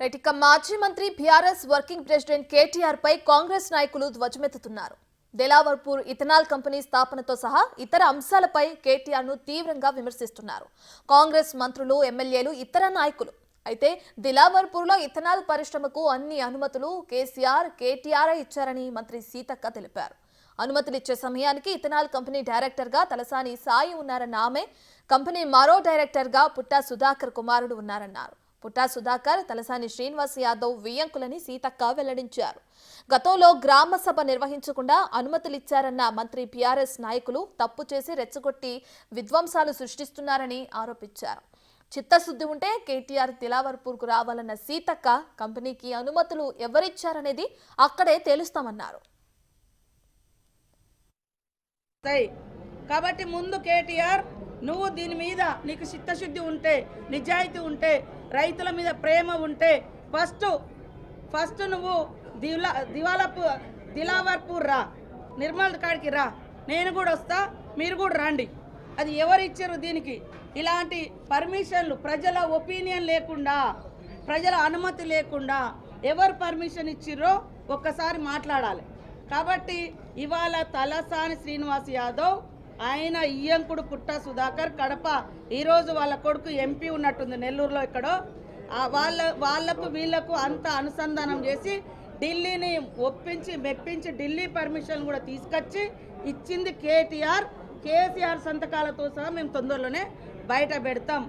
Right ఇక మాజీ మంత్రి బీఆర్ఎస్ వర్కింగ్ ప్రెసిడెంట్ కేటీఆర్ పై కాంగ్రెస్ నాయకులు ధ్వజమెత్తుతున్నారు. దిలావర్పూర్ ఇథనాల్ కంపెనీ స్థాపనతో సహా ఇతర అంశాలపై కేటీఆర్ ను తీవ్రంగా విమర్శిస్తున్నారు కాంగ్రెస్ మంత్రులు, ఎమ్మెల్యేలు, ఇతర నాయకులు. అయితే దిలావర్పూర్లో ఇథనాల్ పరిశ్రమకు అన్ని అనుమతులు కేటీఆర్ ఇచ్చారని మంత్రి సీతక్క తెలిపారు. అనుమతులు ఇచ్చే సమయానికి ఇథనాల్ కంపెనీ డైరెక్టర్ గా తలసాని సాయి ఉన్నారన్న ఆమె, కంపెనీ మరో డైరెక్టర్ గా పుట్టా సుధాకర్ కుమారుడు ఉన్నారన్నారు. పుట్టా సుధాకర్, తలసాని శ్రీనివాస్ యాదవ్ వియ్యంకులని సీతక్క వెల్లడించారు. గతంలో గ్రామ సభ నిర్వహించకుండా అనుమతులిచ్చారన్న మంత్రి బీఆర్ఎస్ నాయకులు తప్పు చేసి రెచ్చగొట్టి విధ్వంసాలు సృష్టిస్తున్నారని ఆరోపించారు. చిత్తశుద్ధి ఉంటే కేటీఆర్ దిలావర్పూర్కు రావాలన్న సీతక్క, కంపెనీకి అనుమతులు ఎవరిచ్చారనేది అక్కడే తేలుస్తామన్నారు. కాబట్టి ముందు కేటీఆర్, నువ్వు దీని మీద నీకు చిత్తశుద్ధి ఉంటే, నిజాయితీ ఉంటే, రైతుల మీద ప్రేమ ఉంటే ఫస్ట్ నువ్వు దిలావర్పూర్ రా, నిర్మల్ కాడికి రా, నేను కూడా వస్తా, మీరు కూడా రండి. అది ఎవరు ఇచ్చారు? దీనికి ఇలాంటి పర్మిషన్లు ప్రజల ఒపీనియన్ లేకుండా, ప్రజల అనుమతి లేకుండా ఎవరు పర్మిషన్ ఇచ్చిర్రో ఒక్కసారి మాట్లాడాలి. కాబట్టి ఇవాళ తలసాని శ్రీనివాస్ యాదవ్, ఆయన ఇయ్యంకుడు పుట్టా సుధాకర్, కడప, ఈరోజు వాళ్ళ కొడుకు ఎంపీ ఉన్నట్టుంది నెల్లూరులో ఎక్కడో, వాళ్ళకు వీళ్లకు అంత అనుసంధానం చేసి ఢిల్లీని ఒప్పించి మెప్పించి ఢిల్లీ పర్మిషన్ కూడా తీసుకొచ్చి ఇచ్చింది కేటీఆర్. కేసీఆర్ సంతకాలతో సహా మేము తొందరలోనే బయట పెడతాం.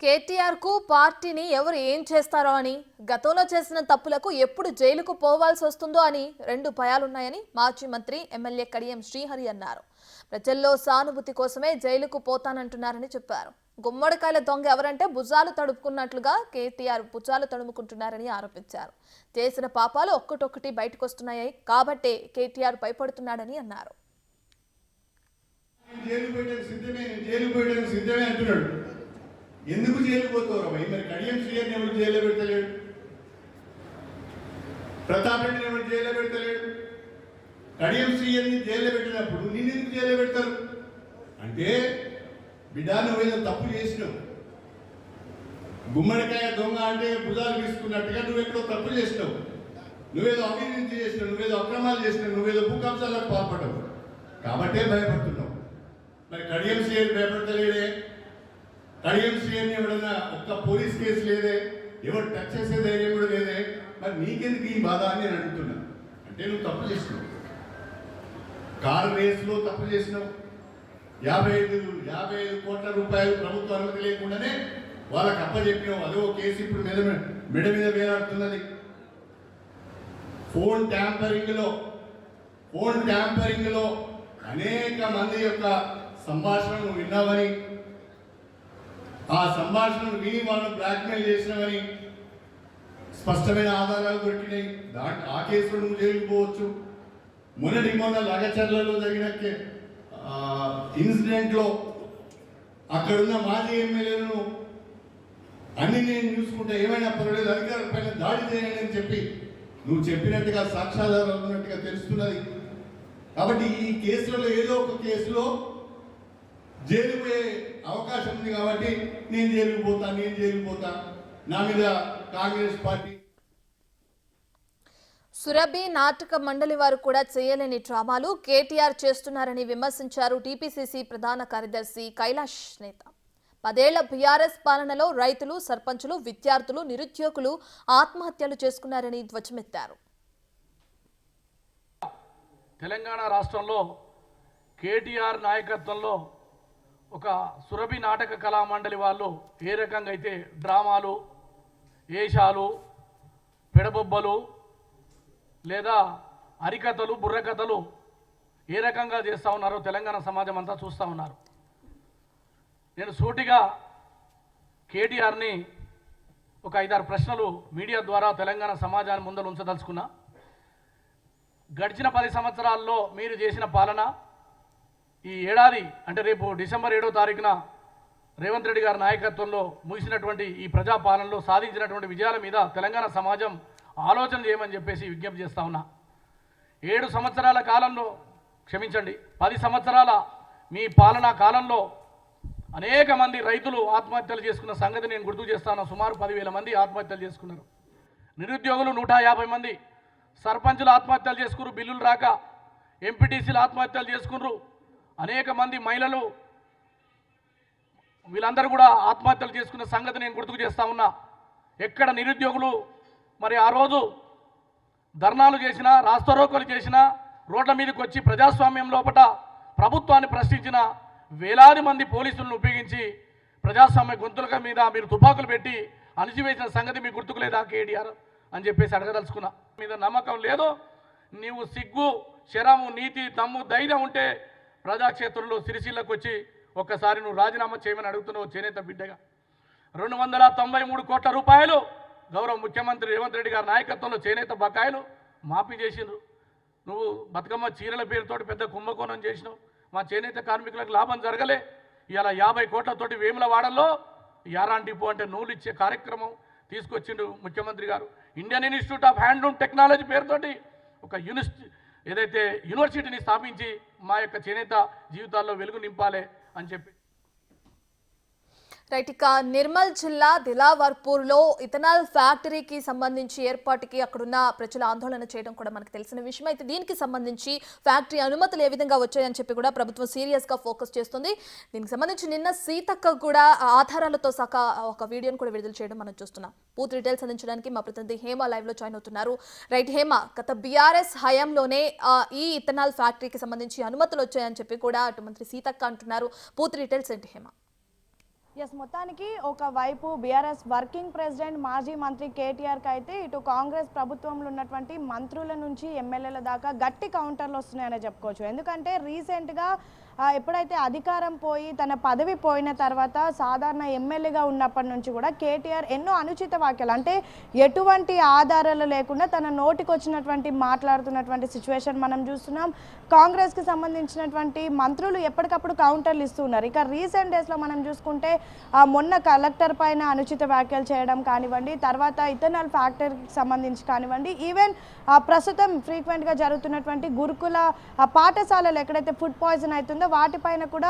కేటీఆర్ కు పార్టీని ఎవరు ఏం చేస్తారో అని, గతంలో చేసిన తప్పులకు ఎప్పుడు జైలుకు పోవాల్సి వస్తుందో అని రెండు భయాలున్నాయని మాజీ మంత్రి, ఎమ్మెల్యే కడియం శ్రీహరి అన్నారు. ప్రజల్లో సానుభూతి కోసమే జైలుకు పోతానంటున్నారని చెప్పారు. గుమ్మడికాయల దొంగ ఎవరంటే భుజాలు తడుపుకున్నట్లుగా కేటీఆర్ భుజాలు తడుముకుంటున్నారని ఆరోపించారు. చేసిన పాపాలు ఒక్కటొక్కటి బయటకొస్తున్నాయి కాబట్టే కేటీఆర్ భయపడుతున్నాడని అన్నారు. ఎందుకు జైలు పోతారు? మరి కడియం శ్రీహరిని ఎవరు జైల్లో పెడతలేడు, ప్రతాప్ రెడ్డిని ఎవరు జైల్లో పెడతలేడు. కడియం శ్రీహరిని జైల్లో పెట్టినప్పుడు నిన్నెందుకు జైల్లో పెడతారు అంటే, బిడ్డ నువ్వేదో తప్పు చేసినావు, గుమ్మడికాయ దొంగ అంటే భుజాలు తీసుకున్నట్టుగా నువ్వెక్కడో తప్పు చేసినావు, నువ్వేదో అవినీతి చేసినావు, నువ్వేదో అక్రమాలు చేసినావు, నువ్వేదో భూకంసాలకు పాల్పడ్డావు కాబట్టే భయపడుతున్నావు. మరి కడియం శ్రీహరి భయపడతలేడే? కడియం శ్రీహరిని ఎవడన్నా ఒక్క పోలీస్ కేసు లేదే, ఎవరు టచ్ చేసే ధైర్యం కూడా లేదే, మరి నీకెందుకు ఈ బాధ అని నేను అడుగుతున్నా. అంటే నువ్వు తప్పు చేసినావు, కారు రేసులో తప్పు చేసినావు, 55 కోట్ల రూపాయలు ప్రభుత్వ అనుమతి లేకుండానే వాళ్ళకి అప్పచెప్పినావు. అదో కేసు ఇప్పుడు మెడ మీద వేలాడుతున్నది. ఫోన్ ట్యాంపరింగ్ లో అనేక మంది యొక్క సంభాషణను విన్నావని, ఆ సంభాషణను విని వాళ్ళు బ్లాక్మెయిల్ చేసినవని స్పష్టమైన ఆధారాలు దొరికినాయి. ఆ కేసులో నువ్వు జైలుకు పోవచ్చు. మొన్న లగచర్లలో జరిగిన ఇన్సిడెంట్లో అక్కడున్న మాజీ ఎమ్మెల్యేలను అన్ని నేను చూసుకుంటే ఏమైనా పర్వాలేదు, అధికారుల పైన దాడి చేయండి అని చెప్పి నువ్వు చెప్పినట్టుగా సాక్ష్యాధారాలు ఉన్నట్టుగా తెలుస్తున్నది. కాబట్టి ఈ కేసులలో ఏదో ఒక కేసులో జైలు పోయే అవకాశం ఉంది. కాబట్టి నేను జైలుకు పోతా, నా మీద కాంగ్రెస్ పార్టీ. సురభి నాటక మండలి వారు కూడా చేయలేని డ్రామాలు కేటీఆర్ చేస్తున్నారని విమర్శించారు టీపీసీసీ ప్రధాన కార్యదర్శి కైలాష్ నేత. 10 ఏళ్ల బీఆర్ఎస్ పాలనలో రైతులు, సర్పంచులు, విద్యార్థులు, నిరుద్యోగులు ఆత్మహత్యలు చేసుకున్నారని ధ్వజమెత్తారు. తెలంగాణ రాష్ట్రంలో కేటీఆర్ నాయకత్వంలో ఒక సురభి నాటక కళా మండలి వాళ్ళు ఏ రకంగా అయితే డ్రామాలు, ఏషాలు, పెడబొబ్బలు లేదా హరికథలు, బుర్రకథలు ఏ రకంగా చేస్తూ ఉన్నారో తెలంగాణ సమాజం అంతా చూస్తూ ఉన్నారు. నేను సూటిగా కేటీఆర్ని ఒక 5-6 ప్రశ్నలు మీడియా ద్వారా తెలంగాణ సమాజాన్ని ముందర ఉంచదలుచుకున్నా. గడిచిన 10 సంవత్సరాల్లో మీరు చేసిన పాలన, ఈ ఏడాది అంటే రేపు డిసెంబర్ 7వ తారీఖున రేవంత్ రెడ్డి గారి నాయకత్వంలో ముగిసినటువంటి ఈ ప్రజాపాలనలో సాధించినటువంటి విజయాల మీద తెలంగాణ సమాజం ఆలోచన చేయమని చెప్పేసి విజ్ఞప్తి చేస్తా ఉన్నా. 7 సంవత్సరాల కాలంలో, క్షమించండి, 10 సంవత్సరాల మీ పాలనా కాలంలో అనేక మంది రైతులు ఆత్మహత్యలు చేసుకున్న సంగతి నేను గుర్తు చేస్తాను. సుమారు 10,000 మంది ఆత్మహత్యలు చేసుకున్నారు. నిరుద్యోగులు 150 మంది, సర్పంచులు ఆత్మహత్యలు చేసుకున్నారు, బిల్లులు రాక ఎంపీటీసీలు ఆత్మహత్యలు చేసుకున్నారు. అనేక మంది మహిళలు వీళ్ళందరూ కూడా ఆత్మహత్యలు చేసుకున్న సంగతి నేను గుర్తుకు చేస్తా ఉన్నా. ఎక్కడ నిరుద్యోగులు మరి ఆ రోజు ధర్నాలు చేసినా, రాస్తారోకోలు చేసినా, రోడ్ల మీదకి వచ్చి ప్రజాస్వామ్యం లోపట ప్రభుత్వాన్ని ప్రశ్నించిన వేలాది మంది పోలీసులను ఉపయోగించి ప్రజాస్వామ్య గొంతుల మీద మీరు తుపాకులు పెట్టి అణిచివేసిన సంగతి మీకు గుర్తుకు లేదా కేటీఆర్ అని చెప్పేసి అడగదలుచుకున్నా. మీద నమ్మకం లేదు. నీవు సిగ్గు, శరము, నీతి, దమ్ము, ధైర్యం ఉంటే ప్రజాక్షేత్రంలో సిరిసిల్లకు వచ్చి ఒక్కసారి నువ్వు రాజీనామా చేయమని అడుగుతున్నావు చేనేత బిడ్డగా. 293 కోట్ల రూపాయలు గౌరవ ముఖ్యమంత్రి రేవంత్ రెడ్డి గారి నాయకత్వంలో చేనేత బకాయిలు మాఫీ చేసిండ్రు. నువ్వు బతుకమ్మ చీరల పేరుతోటి పెద్ద కుంభకోణం చేసినావు. మా చేనేత కార్మికులకు లాభం జరగలే. ఇలా 50 కోట్లతోటి వేములవాడల్లో యారాన్ డిపో అంటే నూలు ఇచ్చే కార్యక్రమం తీసుకొచ్చిండు ముఖ్యమంత్రి గారు. Indian institute of handloom technology పేరుతోటి ఒక యూనివర్సిటీని స్థాపించి మా యొక్క చేనేత జీవితాల్లో వెలుగు నింపాలి అని చెప్పి. రైట్, ఇక నిర్మల్ జిల్లా దిలావర్పూర్లో ఇథనాల్ ఫ్యాక్టరీకి సంబంధించి ఏర్పాటుకి అక్కడున్న ప్రజలు ఆందోళన చేయడం కూడా మనకు తెలిసిన విషయం. అయితే దీనికి సంబంధించి ఫ్యాక్టరీ అనుమతులు ఏ విధంగా వచ్చాయని చెప్పి కూడా ప్రభుత్వం సీరియస్గా ఫోకస్ చేస్తుంది. దీనికి సంబంధించి నిన్న సీతక్క కూడా ఆధారాలతో సహా ఒక వీడియోను కూడా విడుదల చేయడం మనం చూస్తున్నాం. పూర్తి డీటెయిల్స్ అందించడానికి మా ప్రతినిధి హేమ లైవ్లో జాయిన్ అవుతున్నారు. రైట్ హేమ, గత బీఆర్ఎస్ హయాంలోనే ఈ ఇథనాల్ ఫ్యాక్టరీకి సంబంధించి అనుమతులు వచ్చాయని చెప్పి కూడా అటు మంత్రి సీతక్క అంటున్నారు. పూర్తి డీటెయిల్స్ ఏంటి హేమ? ఎస్, మొత్తానికి ఒకవైపు బీఆర్ఎస్ వర్కింగ్ ప్రెసిడెంట్ మాజీ మంత్రి కేటీఆర్కి అయితే ఇటు కాంగ్రెస్ ప్రభుత్వంలో ఉన్నటువంటి మంత్రుల నుంచి ఎమ్మెల్యేల దాకా గట్టి కౌంటర్లు వస్తున్నాయని చెప్పుకోవచ్చు. ఎందుకంటే రీసెంట్గా ఎప్పుడైతే అధికారం పోయి తన పదవి పోయిన తర్వాత సాధారణ ఎమ్మెల్యేగా ఉన్నప్పటి నుంచి కూడా కేటీఆర్ ఎన్నో అనుచిత వ్యాఖ్యలు, అంటే ఎటువంటి ఆధారాలు లేకుండా తన నోటికి వచ్చినటువంటి మాట్లాడుతున్నటువంటి సిచ్యువేషన్ మనం చూస్తున్నాం. కాంగ్రెస్కి సంబంధించినటువంటి మంత్రులు ఎప్పటికప్పుడు కౌంటర్లు ఇస్తున్నారు. ఇక రీసెంట్ డేస్లో మనం చూసుకుంటే మొన్న కలెక్టర్ పైన అనుచిత వ్యాఖ్యలు చేయడం కానివ్వండి, తర్వాత ఇథనాల్ ఫ్యాక్టరీకి సంబంధించి కానివ్వండి, ఈవెన్ ప్రస్తుతం ఫ్రీక్వెంట్గా జరుగుతున్నటువంటి గురుకుల పాఠశాలలు ఎక్కడైతే ఫుడ్ పాయిజన్ అవుతుందో వాటిపైన కూడా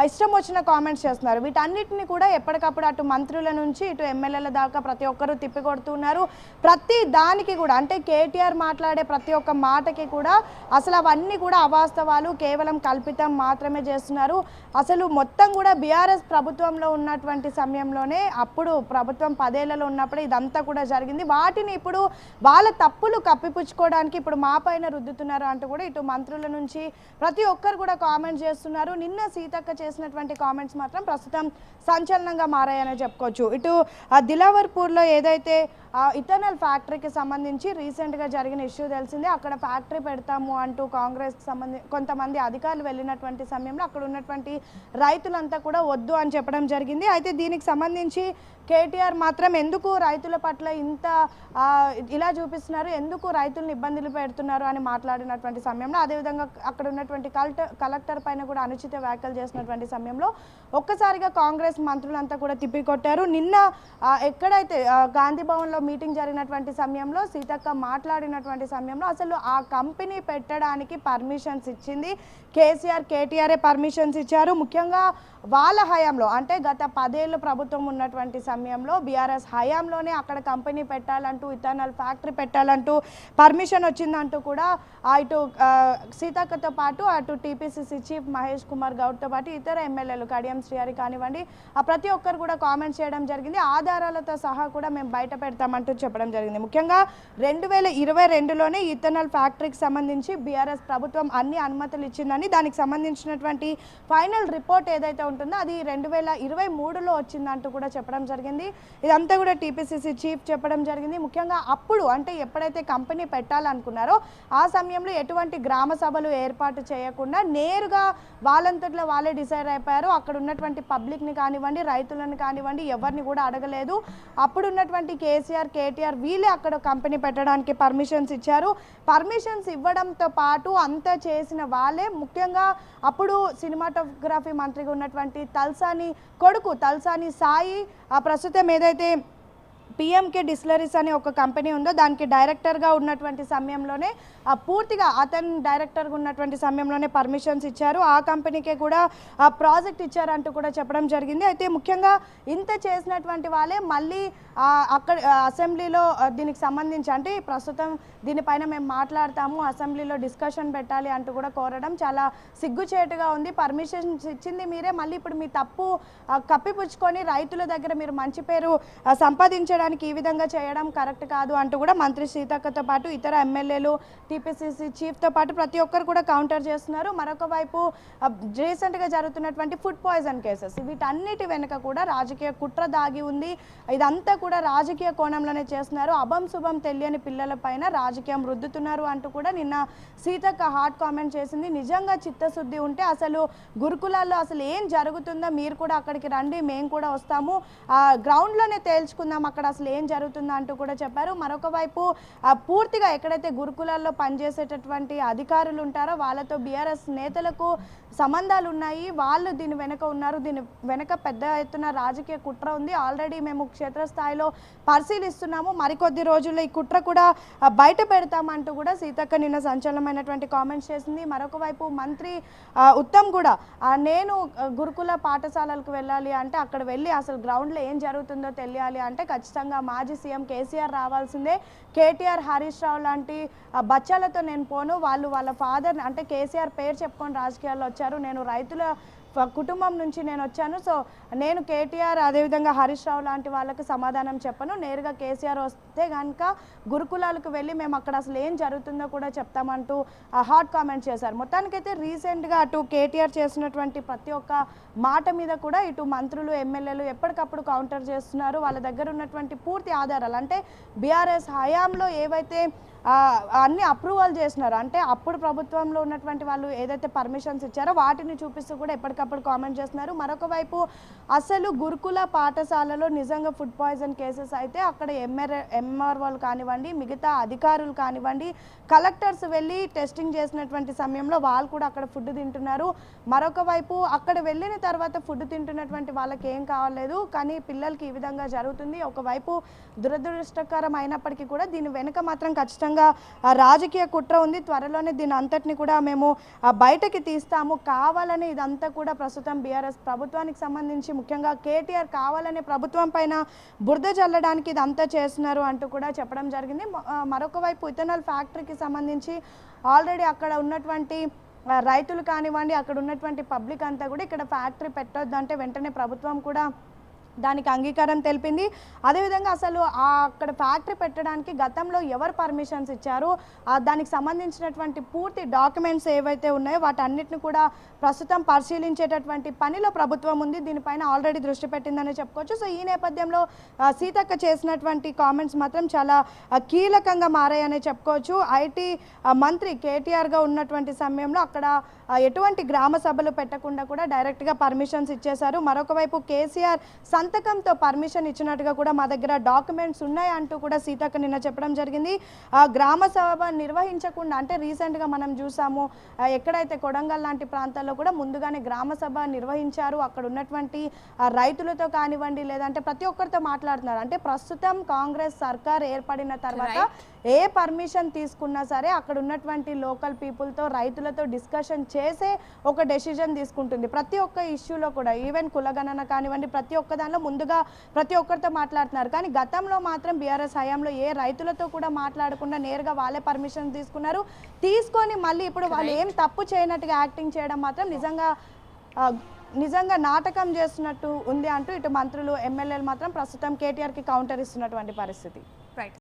ఇష్టం వచ్చిన కామెంట్స్ చేస్తున్నారు. వీటన్నిటిని కూడా ఎప్పటికప్పుడు అటు మంత్రుల నుంచి ఇటు ఎమ్మెల్యేల దాకా ప్రతి ఒక్కరూ తిప్పికొడుతున్నారు. ప్రతి దానికి కూడా, అంటే కేటీఆర్ మాట్లాడే ప్రతి ఒక్క మాటకి కూడా అసలు అవన్నీ కూడా అవాస్తవాలు, కేవలం కల్పితం మాత్రమే చేస్తున్నారు. అసలు మొత్తం కూడా బీఆర్ఎస్ ప్రభుత్వంలో ఉన్నటువంటి సమయంలోనే, అప్పుడు ప్రభుత్వం 10 ఏళ్లలో ఉన్నప్పుడు ఇదంతా కూడా జరిగింది. వాటిని ఇప్పుడు వాళ్ళ తప్పులు కప్పిపుచ్చుకోవడానికి ఇప్పుడు మా పైన రుద్దుతున్నారు అంటూ కూడా ఇటు మంత్రుల నుంచి ప్రతి ఒక్కరు కూడా కామెంట్ చేస్తున్నారు. నిన్న సీతక్క చేసినటువంటి కామెంట్స్ మాత్రం ప్రస్తుతం సంచలనంగా మారాయని చెప్పుకోవచ్చు. ఇటు దిలావర్పూర్లో ఏదైతే ఇథనాల్ ఫ్యాక్టరీకి సంబంధించి రీసెంట్గా జరిగిన ఇష్యూ తెలిసిందే. అక్కడ ఫ్యాక్టరీ పెడతాము అంటూ కాంగ్రెస్కి కొంతమంది అధికారులు వెళ్ళినటువంటి సమయంలో అక్కడ ఉన్నటువంటి రైతులంతా కూడా వద్దు అని చెప్పడం జరిగింది. అయితే దీనికి సంబంధించి కేటీఆర్ మాత్రం ఎందుకు రైతుల పట్ల ఇంత ఇలా చూపిస్తున్నారు, ఎందుకు రైతులను ఇబ్బందులు పెడుతున్నారు అని మాట్లాడినటువంటి సమయంలో, అదేవిధంగా అక్కడ ఉన్నటువంటి కలెక్టర్ పైన కూడా అనుచిత వ్యాఖ్యలు చేసినటువంటి సమయంలో ఒక్కసారిగా కాంగ్రెస్ మంత్రులంతా కూడా తిప్పికొట్టారు. నిన్న ఎక్కడైతే గాంధీ భవన్లో మీటింగ్ జరిగినటువంటి సమయంలో సీతక్క మాట్లాడినటువంటి సమయంలో అసలు ఆ కంపెనీ పెట్టడానికి పర్మిషన్స్ ఇచ్చింది కేసీఆర్, కేటీఆర్ఏ పర్మిషన్స్ ఇచ్చారు. ముఖ్యంగా వాళ్ళ హయాంలో, అంటే గత 10 ఏళ్ళు ప్రభుత్వం ఉన్నటువంటి సమయంలో బీఆర్ఎస్ హయాంలోనే అక్కడ కంపెనీ పెట్టాలంటూ, ఇథనాల్ ఫ్యాక్టరీ పెట్టాలంటూ పర్మిషన్ వచ్చిందంటూ కూడా ఇటు సీతక్కతో పాటు అటు టీపీసీసీ చీఫ్ మహేష్ కుమార్ గౌడ్తో పాటు ఇతర ఎమ్మెల్యేలు కడియం శ్రీహరి కానివ్వండి, ప్రతి ఒక్కరు కూడా కామెంట్స్ చేయడం జరిగింది. ఆధారాలతో సహా కూడా మేము బయట పెడతామంటూ చెప్పడం జరిగింది. ముఖ్యంగా 2022లోనే ఇథనాల్ ఫ్యాక్టరీకి సంబంధించి బీఆర్ఎస్ ప్రభుత్వం అన్ని అనుమతులు ఇచ్చిందని, దానికి సంబంధించినటువంటి ఫైనల్ రిపోర్ట్ ఏదైతే ఉంటుందో అది 2023లో వచ్చిందంటూ కూడా చెప్పడం జరిగింది. ఇదంతా కూడా టీపీసీసీ చీఫ్ చెప్పడం జరిగింది. ముఖ్యంగా అప్పుడు, అంటే ఎప్పుడైతే కంపెనీ పెట్టాలనుకున్నారో ఆ సమయంలో ఎటువంటి గ్రామ సభలు ఏర్పాటు చేయకుండా నేరుగా వాళ్ళంతట్లో వాళ్ళే డిసైడ్ అయిపోయారు. అక్కడ ఉన్నటువంటి పబ్లిక్ని కానివ్వండి, రైతులను కానివ్వండి, ఎవరిని కూడా అడగలేదు. అప్పుడు ఉన్నటువంటి కేసీఆర్, కేటీఆర్ వీళ్ళే అక్కడ కంపెనీ పెట్టడానికి పర్మిషన్స్ ఇచ్చారు. పర్మిషన్స్ ఇవ్వడంతో పాటు అంతా చేసిన వాళ్ళే, ముఖ్యంగా అప్పుడు సినిమాటోగ్రఫీ మంత్రిగా ఉన్నటువంటి తల్సాని కొడుకు తల్సాని సాయి ప్రస్తుతం ఏదైతే పిఎంకే డిస్టిలరీస్ అనే ఒక కంపెనీ ఉందో దానికి డైరెక్టర్గా ఉన్నటువంటి సమయంలోనే పూర్తిగా అతను డైరెక్టర్గా ఉన్నటువంటి సమయంలోనే పర్మిషన్స్ ఇచ్చారు. ఆ కంపెనీకే కూడా ప్రాజెక్ట్ ఇచ్చారంటూ కూడా చెప్పడం జరిగింది. అయితే ముఖ్యంగా ఇంత చేసినటువంటి వాళ్ళే మళ్ళీ అక్కడ అసెంబ్లీలో దీనికి సంబంధించి అంటే ప్రస్తుతం దీనిపైన మేము మాట్లాడతాము, అసెంబ్లీలో డిస్కషన్ పెట్టాలి అంటూ కూడా కోరడం చాలా సిగ్గుచేటుగా ఉంది. పర్మిషన్స్ ఇచ్చింది మీరే, మళ్ళీ ఇప్పుడు మీ తప్పు కప్పిపుచ్చుకొని రైతుల దగ్గర మీరు మంచి పేరు సంపాదించడానికి ఈ విధంగా చేయడం కరెక్ట్ కాదు అంటూ కూడా మంత్రి సీతక్కతో పాటు ఇతర ఎమ్మెల్యేలు, టీపీసీసీ చీఫ్తో పాటు ప్రతి ఒక్కరు కూడా కౌంటర్ చేస్తున్నారు. మరొక వైపు రీసెంట్గా జరుగుతున్నటువంటి ఫుడ్ పాయిజన్ కేసెస్, వీటన్నిటి వెనుక కూడా రాజకీయ కుట్ర దాగి ఉంది. ఇదంతా కూడా రాజకీయ కోణంలోనే చేస్తున్నారు. అభం శుభం తెలియని పిల్లల పైన రాజకీయం రుద్దుతున్నారు అంటూ కూడా నిన్న సీతక్క హాట్ కామెంట్ చేసింది. నిజంగా చిత్తశుద్ధి ఉంటే అసలు గురుకులాల్లో అసలు ఏం జరుగుతుందో మీరు కూడా అక్కడికి రండి, మేము కూడా వస్తాము, గ్రౌండ్లోనే తేల్చుకుందాం అక్కడ అసలు ఏం జరుగుతుందో అంటూ కూడా చెప్పారు. మరొక వైపు పూర్తిగా ఎక్కడైతే గురుకులాల్లో పనిచేసేటటువంటి అధికారులు ఉంటారో వాళ్ళతో బీఆర్ఎస్ నేతలకు సంబంధాలు ఉన్నాయి, వాళ్ళు దీని వెనుక ఉన్నారు, దీని వెనుక పెద్ద ఎత్తున రాజకీయ కుట్ర ఉంది. ఆల్రెడీ మేము క్షేత్రస్థాయిలో పరిశీలిస్తున్నాము, మరికొద్ది రోజుల్లో ఈ కుట్ర కూడా బయట పెడతామంటూ కూడా సీతక్క నిన్న సంచలనమైనటువంటి కామెంట్స్ చేసింది. మరొక వైపు మంత్రి ఉత్తమ్ కూడా నేను గురుకుల పాఠశాలలకు వెళ్ళాలి అంటే అక్కడ వెళ్ళి అసలు గ్రౌండ్లో ఏం జరుగుతుందో తెలియాలి అంటే ఖచ్చితంగా మాజీ సీఎం కేసీఆర్ రావాల్సిందే, కేటీఆర్, హరీష్ రావు లాంటి బచ్చాలతో నేను పోను, వాళ్ళు వాళ్ళ ఫాదర్ అంటే కేసీఆర్ పేరు చెప్పుకొని రాజకీయాల్లో వచ్చారు, నేను రైతుల కుటుంబం నుంచి నేను వచ్చాను, సో నేను కేటీఆర్ అదేవిధంగా హరీష్ రావు లాంటి వాళ్ళకి సమాధానం చెప్పను, నేరుగా కేసీఆర్ వస్తే కనుక గురుకులాలకు వెళ్ళి మేము అక్కడ అసలు ఏం జరుగుతుందో కూడా చెప్తామంటూ హాట్ కామెంట్ చేశారు. మొత్తానికైతే రీసెంట్గా అటు కేటీఆర్ చేసినటువంటి ప్రతి ఒక్క మాట మీద కూడా ఇటు మంత్రులు, ఎమ్మెల్యేలు ఎప్పటికప్పుడు కౌంటర్ చేస్తున్నారు. వాళ్ళ దగ్గర ఉన్నటువంటి పూర్తి ఆధారాలు అంటే బీఆర్ఎస్ హయాంలో ఏవైతే అన్ని అప్రూవల్ చేసినారు అంటే అప్పుడు ప్రభుత్వంలో ఉన్నటువంటి వాళ్ళు ఏదైతే పర్మిషన్స్ ఇచ్చారో వాటిని చూపిస్తూ కూడా ఎప్పటికప్పుడు కామెంట్ చేస్తున్నారు. మరొక వైపు అసలు గురుకుల పాఠశాలలో నిజంగా ఫుడ్ పాయిజన్ కేసెస్ అయితే అక్కడ ఎంఆర్ఓలు కానివ్వండి, మిగతా అధికారులు కానివ్వండి, కలెక్టర్స్ వెళ్ళి టెస్టింగ్ చేసినటువంటి సమయంలో వాళ్ళు కూడా అక్కడ ఫుడ్ తింటున్నారు. మరొక వైపు అక్కడ వెళ్ళిన తర్వాత ఫుడ్ తింటున్నటువంటి వాళ్ళకి ఏం కావాలేదు, కానీ పిల్లలకి ఈ విధంగా జరుగుతుంది. ఒకవైపు దురదృష్టకరం అయినప్పటికీ కూడా దీని వెనుక మాత్రం ఖచ్చితంగా రాజకీయ కుట్ర ఉంది. త్వరలోనే దీని అంతటిని కూడా మేము బయటకి తీస్తాము. కావాలని ఇదంతా కూడా ప్రస్తుతం బీఆర్ఎస్ ప్రభుత్వానికి సంబంధించి ముఖ్యంగా కేటీఆర్ కావాలనే ప్రభుత్వం పైన బురద జల్లడానికి ఇదంతా చేస్తున్నారు అంటూ కూడా చెప్పడం జరిగింది. మరొక వైపు ఇథనాల్ ఫ్యాక్టరీకి సంబంధించి ఆల్రెడీ అక్కడ ఉన్నటువంటి రైతులు కానివ్వండి, అక్కడ ఉన్నటువంటి పబ్లిక్ అంతా కూడా ఇక్కడ ఫ్యాక్టరీ పెట్టొద్దంటే వెంటనే ప్రభుత్వం కూడా దానికి అంగీకారం తెలిపింది. అదేవిధంగా అసలు అక్కడ ఫ్యాక్టరీ పెట్టడానికి గతంలో ఎవరు పర్మిషన్స్ ఇచ్చారు, దానికి సంబంధించినటువంటి పూర్తి డాక్యుమెంట్స్ ఏవైతే ఉన్నాయో వాటన్నిటిని కూడా ప్రస్తుతం పరిశీలించేటటువంటి పనిలో ప్రభుత్వం ఉంది. దీనిపైన ఆల్రెడీ దృష్టి పెట్టిందని చెప్పుకోవచ్చు. సో ఈ నేపథ్యంలో సీతక్క చేసినటువంటి కామెంట్స్ మాత్రం చాలా కీలకంగా మారాయని చెప్పుకోవచ్చు. ఐటీ మంత్రి కేటీఆర్గా ఉన్నటువంటి సమయంలో అక్కడ ఎటువంటి గ్రామ సభలు పెట్టకుండా కూడా డైరెక్ట్గా పర్మిషన్స్ ఇచ్చేశారు. మరొక వైపు కేసీఆర్ సంతకంతో పర్మిషన్ ఇచ్చినట్టుగా కూడా మా దగ్గర డాక్యుమెంట్స్ ఉన్నాయి అంటూ కూడా సీతక్క నిన్న చెప్పడం జరిగింది. గ్రామ సభ నిర్వహించకుండా అంటే రీసెంట్గా మనం చూసాము ఎక్కడైతే కొడంగల్ లాంటి ప్రాంతాల్లో కూడా ముందుగానే గ్రామ సభ నిర్వహించారు. అక్కడ ఉన్నటువంటి రైతులతో కానివ్వండి లేదంటే ప్రతి ఒక్కరితో మాట్లాడుతున్నారు. అంటే ప్రస్తుతం కాంగ్రెస్ సర్కార్ ఏర్పడిన తర్వాత ఏ పర్మిషన్ తీసుకున్నా సరే అక్కడ ఉన్నటువంటి లోకల్ పీపుల్తో, రైతులతో డిస్కషన్ చేసే ఒక డెసిజన్ తీసుకుంటుంది. ప్రతి ఒక్క ఇష్యూలో కూడా ఈవెన్ కులగణన కానివ్వండి ప్రతి ఒక్క దానిలో ముందుగా ప్రతి ఒక్కరితో మాట్లాడుతున్నారు. కానీ గతంలో మాత్రం బీఆర్ఎస్ హయాంలో ఏ రైతులతో కూడా మాట్లాడకుండా నేరుగా వాళ్ళే పర్మిషన్ తీసుకొని మళ్ళీ ఇప్పుడు వాళ్ళు ఏం తప్పు చేయనట్టుగా యాక్టింగ్ చేయడం మాత్రం నిజంగా నాటకం చేస్తున్నట్టు ఉంది అంటూ ఇటు మంత్రులు, ఎమ్మెల్యేలు మాత్రం ప్రస్తుతం కేటీఆర్కి కౌంటర్ ఇస్తున్నటువంటి పరిస్థితి.